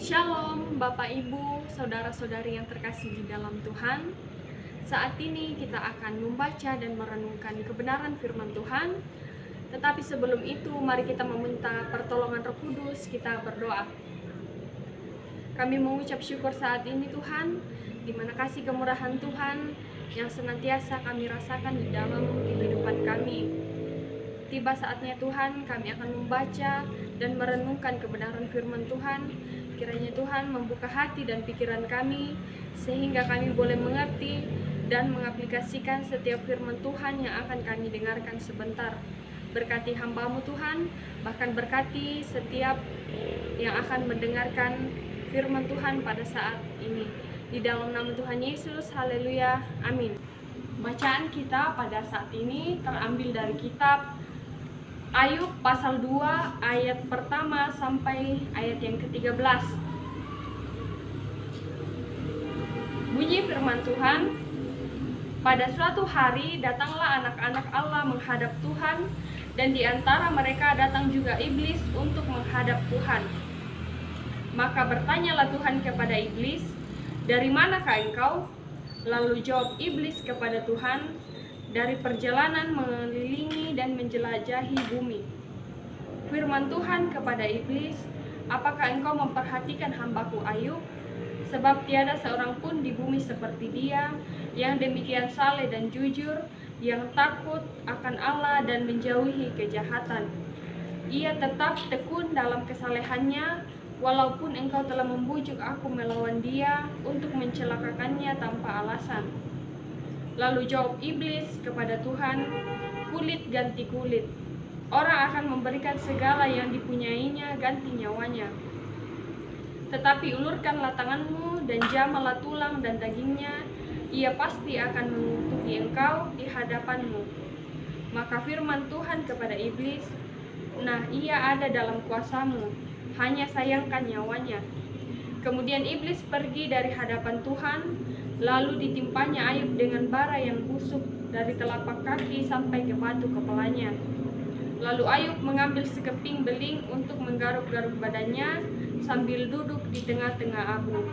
Shalom Bapak Ibu, Saudara-saudari yang terkasih di dalam Tuhan. Saat ini kita akan membaca dan merenungkan kebenaran firman Tuhan. Tetapi sebelum itu, mari kita meminta pertolongan Roh Kudus, kita berdoa. Kami mengucap syukur saat ini Tuhan, di mana kasih kemurahan Tuhan yang senantiasa kami rasakan di dalam kehidupan kami. Tiba saatnya Tuhan, kami akan membaca dan merenungkan kebenaran firman Tuhan. Kiranya Tuhan membuka hati dan pikiran kami, sehingga kami boleh mengerti dan mengaplikasikan setiap firman Tuhan yang akan kami dengarkan sebentar. Berkati hamba-Mu Tuhan, bahkan berkati setiap yang akan mendengarkan firman Tuhan pada saat ini. Di dalam nama Tuhan Yesus, haleluya, amin. Bacaan kita pada saat ini terambil dari kitab Ayub pasal 2 ayat pertama sampai ayat yang ke-13. Bunyi firman Tuhan, pada suatu hari datanglah anak-anak Allah menghadap Tuhan, dan di antara mereka datang juga iblis untuk menghadap Tuhan. Maka bertanyalah Tuhan kepada iblis, dari manakah engkau? Lalu jawab iblis kepada Tuhan, dari perjalanan mengelilingi dan menjelajahi bumi. Firman Tuhan kepada iblis, apakah engkau memperhatikan hambaku Ayub? Sebab tiada seorang pun di bumi seperti dia, yang demikian saleh dan jujur, yang takut akan Allah dan menjauhi kejahatan. Ia tetap tekun dalam kesalehannya, walaupun engkau telah membujuk aku melawan dia untuk mencelakakannya tanpa alasan. Lalu jawab iblis kepada Tuhan, kulit ganti kulit. Orang akan memberikan segala yang dipunyainya ganti nyawanya. Tetapi ulurkanlah tanganmu dan jamalah tulang dan dagingnya, ia pasti akan mengutuki engkau di hadapanmu. Maka firman Tuhan kepada iblis, nah ia ada dalam kuasamu, hanya sayangkan nyawanya. Kemudian iblis pergi dari hadapan Tuhan, lalu ditimpanya Ayub dengan bara yang busuk dari telapak kaki sampai ke batu kepalanya. Lalu Ayub mengambil sekeping beling untuk menggaruk-garuk badannya sambil duduk di tengah-tengah abu.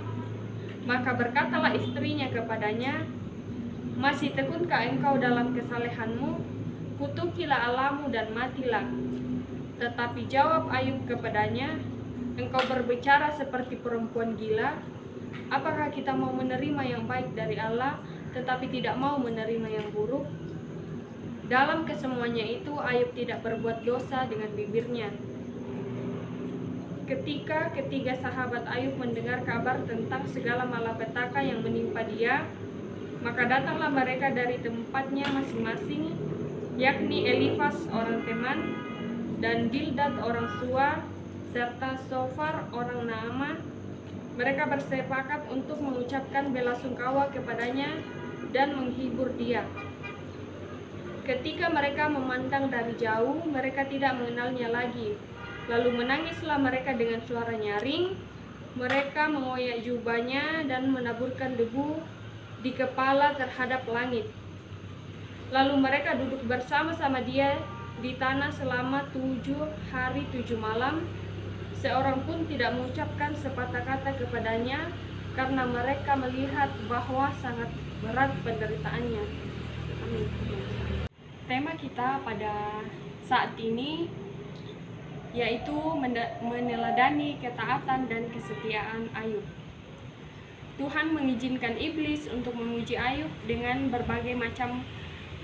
Maka berkatalah istrinya kepadanya, masih tekunkah engkau dalam kesalehanmu? Kutukilah Allahmu dan matilah. Tetapi jawab Ayub kepadanya, engkau berbicara seperti perempuan gila. Apakah kita mau menerima yang baik dari Allah, tetapi tidak mau menerima yang buruk? Dalam kesemuanya itu, Ayub tidak berbuat dosa dengan bibirnya. Ketika ketiga sahabat Ayub mendengar kabar tentang segala malapetaka yang menimpa dia, maka datanglah mereka dari tempatnya masing-masing, yakni Elifas orang Teman, dan Bildad orang Sua, serta Sofar orang Naamah. Mereka bersepakat untuk mengucapkan belasungkawa kepadanya dan menghibur dia. Ketika mereka memandang dari jauh, mereka tidak mengenalnya lagi. Lalu menangislah mereka dengan suara nyaring. Mereka mengoyak jubahnya dan menaburkan debu di kepala terhadap langit. Lalu mereka duduk bersama-sama dia di tanah selama 7 hari 7 malam. Seorang pun tidak mengucapkan sepatah kata kepadanya, karena mereka melihat bahwa sangat berat penderitaannya. Amin. Tema kita pada saat ini yaitu meneladani ketaatan dan kesetiaan Ayub. Tuhan mengizinkan iblis untuk menguji Ayub dengan berbagai macam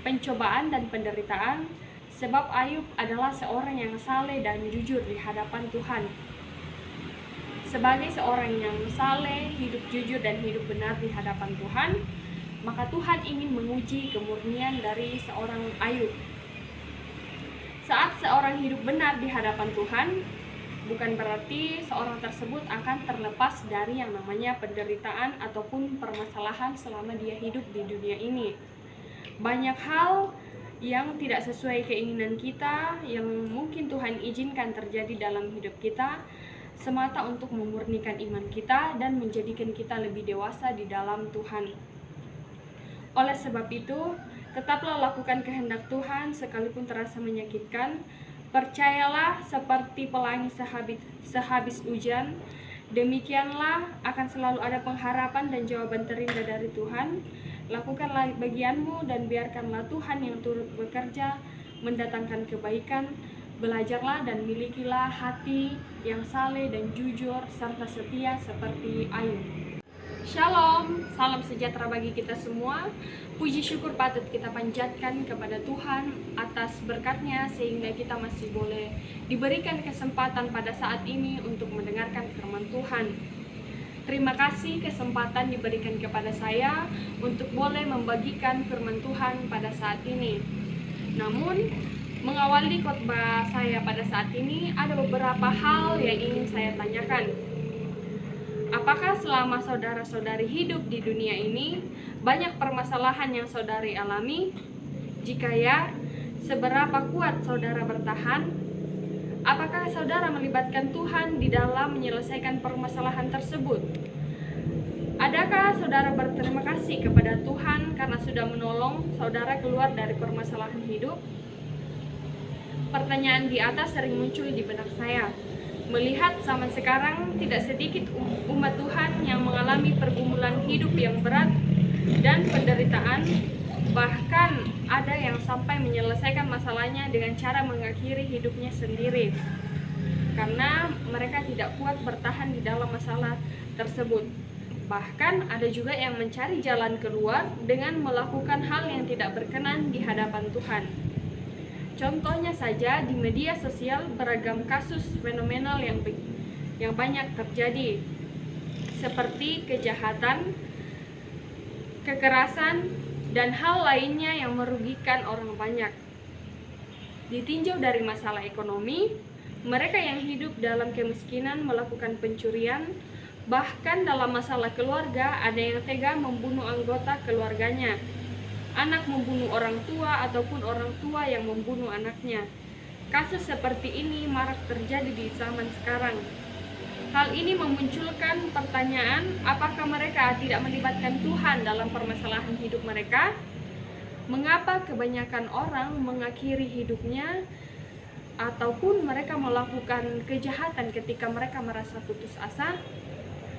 pencobaan dan penderitaan, sebab Ayub adalah seorang yang saleh dan jujur di hadapan Tuhan. Sebagai seorang yang saleh, hidup jujur dan hidup benar di hadapan Tuhan, maka Tuhan ingin menguji kemurnian dari seorang Ayub. Saat seorang hidup benar di hadapan Tuhan, bukan berarti seorang tersebut akan terlepas dari yang namanya penderitaan ataupun permasalahan selama dia hidup di dunia ini. Banyak hal yang tidak sesuai keinginan kita, yang mungkin Tuhan izinkan terjadi dalam hidup kita, semata untuk memurnikan iman kita dan menjadikan kita lebih dewasa di dalam Tuhan. Oleh sebab itu, tetaplah lakukan kehendak Tuhan sekalipun terasa menyakitkan. Percayalah seperti pelangi sehabis hujan, Demikianlah akan selalu ada pengharapan dan jawaban terindah dari Tuhan. Lakukanlah bagianmu dan biarkanlah Tuhan yang turut bekerja mendatangkan kebaikan. Belajarlah dan milikilah hati yang saleh dan jujur serta setia seperti Ayub. Shalom, salam sejahtera bagi kita semua. Puji syukur patut kita panjatkan kepada Tuhan atas berkat-Nya sehingga kita masih boleh diberikan kesempatan pada saat ini untuk mendengarkan firman Tuhan. Terima kasih kesempatan diberikan kepada saya untuk boleh membagikan firman Tuhan pada saat ini. Namun, mengawali khotbah saya pada saat ini ada beberapa hal yang ingin saya tanyakan. Apakah selama saudara-saudari hidup di dunia ini banyak permasalahan yang saudari alami? Jika ya, seberapa kuat saudara bertahan? Apakah saudara melibatkan Tuhan di dalam menyelesaikan permasalahan tersebut? Adakah saudara berterima kasih kepada Tuhan karena sudah menolong saudara keluar dari permasalahan hidup? Pertanyaan di atas sering muncul di benak saya. Melihat zaman sekarang tidak sedikit umat Tuhan yang mengalami pergumulan hidup yang berat dan penderitaan, bahkan ada yang sampai menyelesaikan masalahnya dengan cara mengakhiri hidupnya sendiri karena mereka tidak kuat bertahan di dalam masalah tersebut. Bahkan ada juga yang mencari jalan keluar dengan melakukan hal yang tidak berkenan di hadapan Tuhan. Contohnya saja di media sosial beragam kasus fenomenal yang banyak terjadi, seperti kejahatan, kekerasan, dan hal lainnya yang merugikan orang banyak. Ditinjau dari masalah ekonomi, mereka yang hidup dalam kemiskinan melakukan pencurian, bahkan dalam masalah keluarga ada yang tega membunuh anggota keluarganya. Anak membunuh orang tua ataupun orang tua yang membunuh anaknya. Kasus seperti ini marak terjadi di zaman sekarang. Hal ini memunculkan pertanyaan, apakah mereka tidak melibatkan Tuhan dalam permasalahan hidup mereka? Mengapa kebanyakan orang mengakhiri hidupnya ataupun mereka melakukan kejahatan ketika mereka merasa putus asa?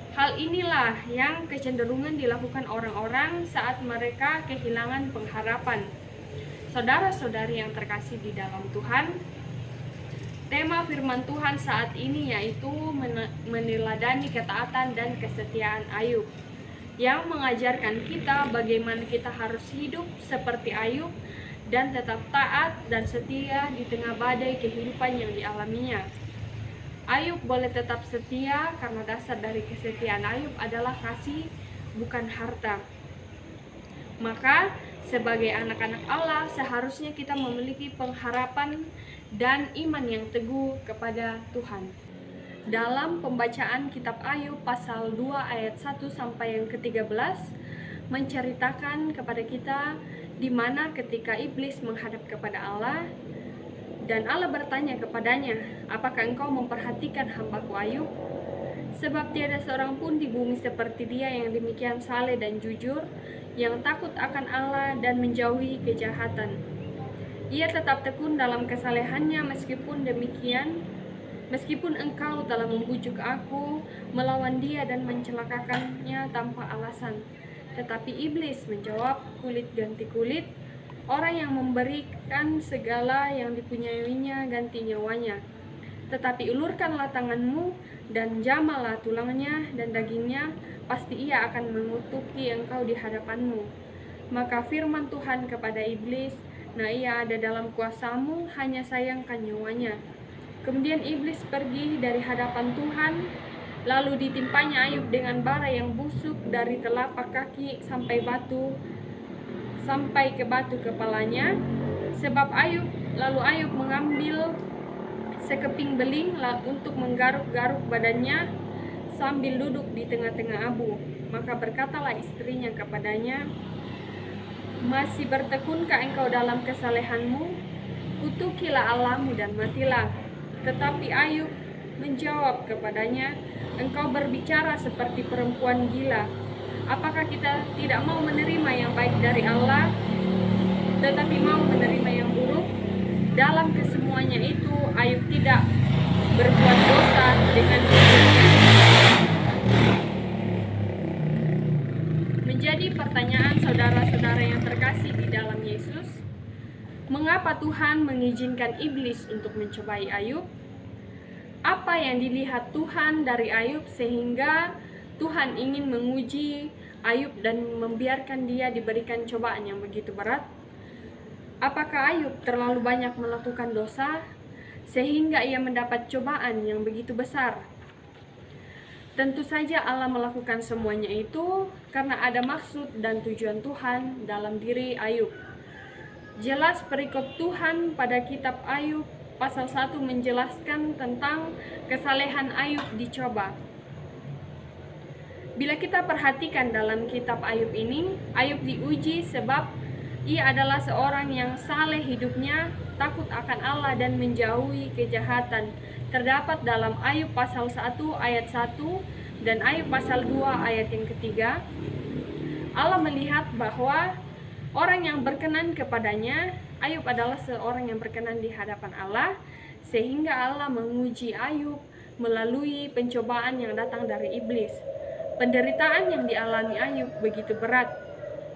Hal inilah yang kecenderungan dilakukan orang-orang saat mereka kehilangan pengharapan. Saudara-saudari yang terkasih di dalam Tuhan, tema firman Tuhan saat ini yaitu meneladani ketaatan dan kesetiaan Ayub, yang mengajarkan kita bagaimana kita harus hidup seperti Ayub dan tetap taat dan setia di tengah badai kehidupan yang dialaminya. Ayub boleh tetap setia karena dasar dari kesetiaan Ayub adalah kasih, bukan harta. Maka, sebagai anak-anak Allah, seharusnya kita memiliki pengharapan dan iman yang teguh kepada Tuhan. Dalam pembacaan kitab Ayub pasal 2 ayat 1 sampai yang ke-13 menceritakan kepada kita di mana ketika iblis menghadap kepada Allah, dan Allah bertanya kepadanya, apakah engkau memperhatikan hambaku Ayub? Sebab tiada seorang pun di bumi seperti dia yang demikian saleh dan jujur, yang takut akan Allah dan menjauhi kejahatan. Ia tetap tekun dalam kesalehannya meskipun engkau telah membujuk aku melawan dia dan mencelakakannya tanpa alasan. Tetapi iblis menjawab, kulit ganti kulit, orang yang memberikan segala yang dipunyainya ganti nyawanya. Tetapi ulurkanlah tanganmu dan jamalah tulangnya dan dagingnya, pasti ia akan mengutuki engkau di hadapanmu. Maka firman Tuhan kepada iblis, nah ia ada dalam kuasamu, hanya sayangkan nyawanya. Kemudian iblis pergi dari hadapan Tuhan, lalu ditimpanya Ayub dengan bara yang busuk dari telapak kaki sampai ke batu kepalanya. Sebab lalu Ayub mengambil sekeping beling untuk menggaruk-garuk badannya sambil duduk di tengah-tengah abu. Maka berkatalah istrinya kepadanya, masih bertekunkah engkau dalam kesalehanmu? Kutukilah Allahmu dan matilah. Tetapi Ayub menjawab kepadanya, engkau berbicara seperti perempuan gila. Apakah kita tidak mau menerima yang baik dari Allah, tetapi mau menerima yang buruk? Dalam kesemuanya itu, Ayub tidak berbuat dosa dengan jujurnya. terkasih di dalam Yesus, mengapa Tuhan mengizinkan iblis untuk mencobai Ayub? Apa yang dilihat Tuhan dari Ayub sehingga Tuhan ingin menguji Ayub dan membiarkan dia diberikan cobaan yang begitu berat? Apakah Ayub terlalu banyak melakukan dosa sehingga ia mendapat cobaan yang begitu besar? Tentu saja Allah melakukan semuanya itu karena ada maksud dan tujuan Tuhan dalam diri Ayub. Jelas perikop Tuhan pada kitab Ayub pasal 1 menjelaskan tentang kesalehan Ayub dicoba. Bila kita perhatikan dalam kitab Ayub ini, Ayub diuji sebab ia adalah seorang yang saleh hidupnya, takut akan Allah dan menjauhi kejahatan. Terdapat dalam Ayub pasal 1 ayat 1 dan Ayub pasal 2 ayat yang ketiga. Allah melihat bahwa orang yang berkenan kepadanya, Ayub adalah seorang yang berkenan di hadapan Allah, sehingga Allah menguji Ayub melalui pencobaan yang datang dari iblis. Penderitaan yang dialami Ayub begitu berat.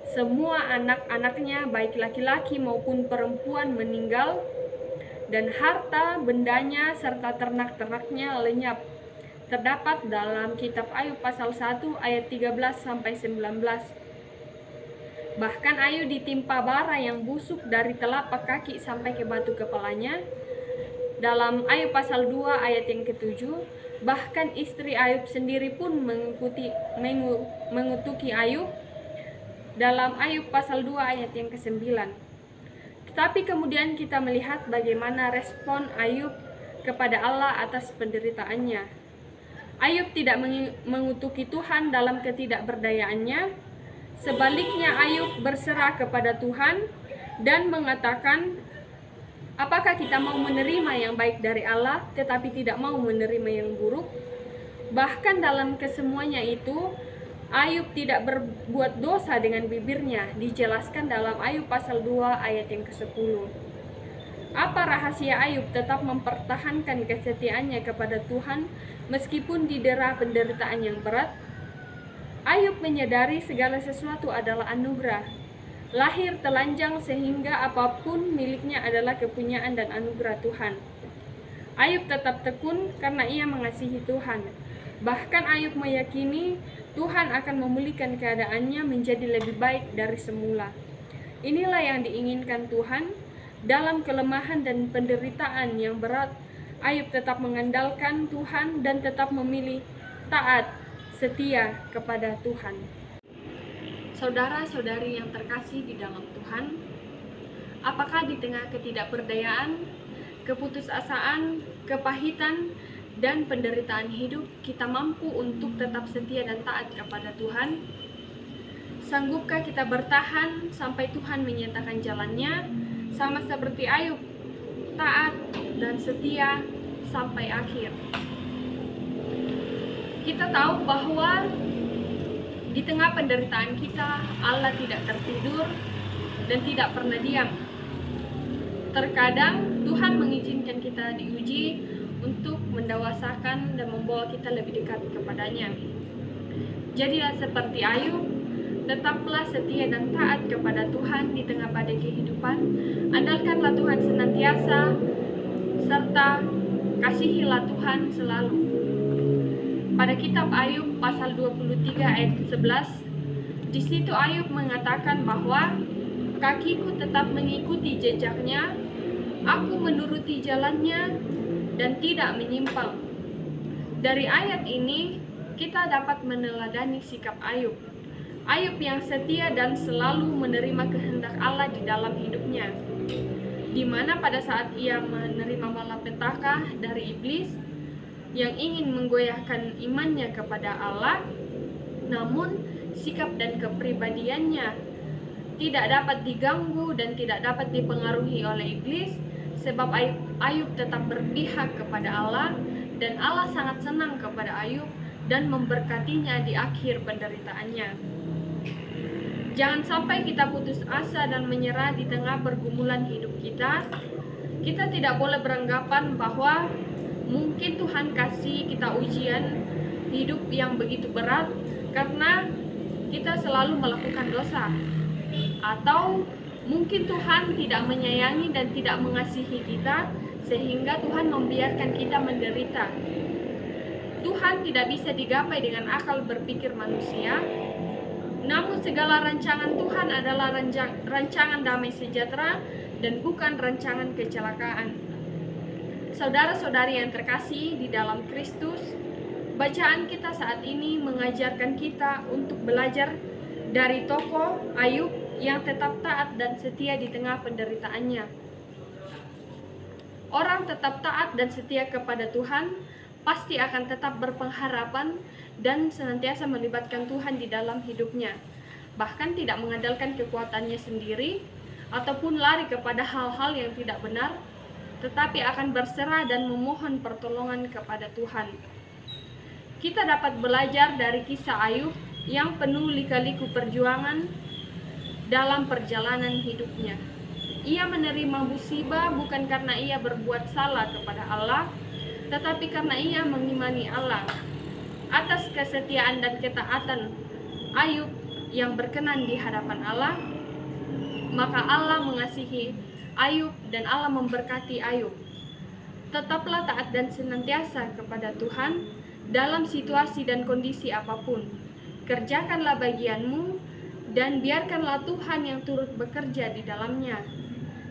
Semua anak-anaknya, baik laki-laki maupun perempuan, meninggal, dan harta bendanya serta ternak-ternaknya lenyap. Terdapat dalam kitab Ayub pasal 1 ayat 13-19. Bahkan Ayub ditimpa bara yang busuk dari telapak kaki sampai ke batu kepalanya. Dalam Ayub pasal 2 ayat yang ke-7, bahkan istri Ayub sendiri pun mengutuki Ayub. Dalam Ayub pasal 2 ayat yang ke-9. Tetapi kemudian kita melihat bagaimana respon Ayub kepada Allah atas penderitaannya. Ayub tidak mengutuki Tuhan dalam ketidakberdayaannya. Sebaliknya Ayub berserah kepada Tuhan dan mengatakan, apakah kita mau menerima yang baik dari Allah tetapi tidak mau menerima yang buruk? Bahkan dalam kesemuanya itu, Ayub tidak berbuat dosa dengan bibirnya, dijelaskan dalam Ayub pasal 2 ayat yang ke-10. Apa rahasia Ayub tetap mempertahankan kesetiaannya kepada Tuhan meskipun didera penderitaan yang berat? Ayub menyadari segala sesuatu adalah anugerah. Lahir telanjang sehingga apapun miliknya adalah kepunyaan dan anugerah Tuhan. Ayub tetap tekun karena ia mengasihi Tuhan. Bahkan Ayub meyakini Tuhan akan memulihkan keadaannya menjadi lebih baik dari semula. Inilah yang diinginkan Tuhan. Dalam kelemahan dan penderitaan yang berat, Ayub tetap mengandalkan Tuhan dan tetap memilih taat, setia kepada Tuhan. Saudara-saudari yang terkasih di dalam Tuhan, apakah di tengah ketidakberdayaan, keputusasaan, kepahitan, dan penderitaan hidup, kita mampu untuk tetap setia dan taat kepada Tuhan? Sanggupkah kita bertahan sampai Tuhan menyatakan jalannya, sama seperti Ayub, taat dan setia sampai akhir? Kita tahu bahwa di tengah penderitaan kita, Allah tidak tertidur dan tidak pernah diam. Terkadang Tuhan mengizinkan kita diuji untuk mendewasakan dan membawa kita lebih dekat kepadanya. Jadilah seperti Ayub, tetaplah setia dan taat kepada Tuhan di tengah badai kehidupan. Andalkanlah Tuhan senantiasa, serta kasihilah Tuhan selalu. Pada kitab Ayub pasal 23 ayat 11, di situ Ayub mengatakan bahwa kakiku tetap mengikuti jejaknya, aku menuruti jalannya dan tidak menyimpang. Dari ayat ini kita dapat meneladani sikap Ayub. Ayub yang setia dan selalu menerima kehendak Allah di dalam hidupnya, di mana pada saat ia menerima malapetaka dari iblis yang ingin menggoyahkan imannya kepada Allah, namun sikap dan kepribadiannya tidak dapat diganggu dan tidak dapat dipengaruhi oleh iblis, sebab Ayub tetap berpihak kepada Allah, dan Allah sangat senang kepada Ayub dan memberkatinya di akhir penderitaannya. Jangan sampai kita putus asa dan menyerah di tengah pergumulan hidup kita. Kita tidak boleh beranggapan bahwa mungkin Tuhan kasih kita ujian hidup yang begitu berat karena kita selalu melakukan dosa. Atau mungkin Tuhan tidak menyayangi dan tidak mengasihi kita sehingga Tuhan membiarkan kita menderita. Tuhan tidak bisa digapai dengan akal berpikir manusia, namun segala rancangan Tuhan adalah rancangan damai sejahtera dan bukan rancangan kecelakaan. Saudara-saudari yang terkasih di dalam Kristus, bacaan kita saat ini mengajarkan kita untuk belajar dari tokoh Ayub yang tetap taat dan setia di tengah penderitaannya. Orang tetap taat dan setia kepada Tuhan pasti akan tetap berpengharapan dan senantiasa melibatkan Tuhan di dalam hidupnya, bahkan tidak mengandalkan kekuatannya sendiri ataupun lari kepada hal-hal yang tidak benar, tetapi akan berserah dan memohon pertolongan kepada Tuhan. Kita dapat belajar dari kisah Ayub yang penuh lika-liku perjuangan dalam perjalanan hidupnya. Ia menerima musibah bukan karena ia berbuat salah kepada Allah, tetapi karena ia mengimani Allah. Atas kesetiaan dan ketaatan Ayub yang berkenan di hadapan Allah, maka Allah mengasihi Ayub dan Allah memberkati Ayub. Tetaplah taat dan senantiasa kepada Tuhan dalam situasi dan kondisi apapun. Kerjakanlah bagianmu dan biarkanlah Tuhan yang turut bekerja di dalamnya.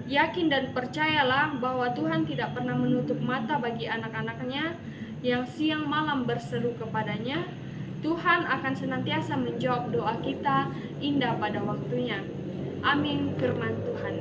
Yakin dan percayalah bahwa Tuhan tidak pernah menutup mata bagi anak-anaknya yang siang malam berseru kepadanya. Tuhan akan senantiasa menjawab doa kita indah pada waktunya. Amin, firman Tuhan.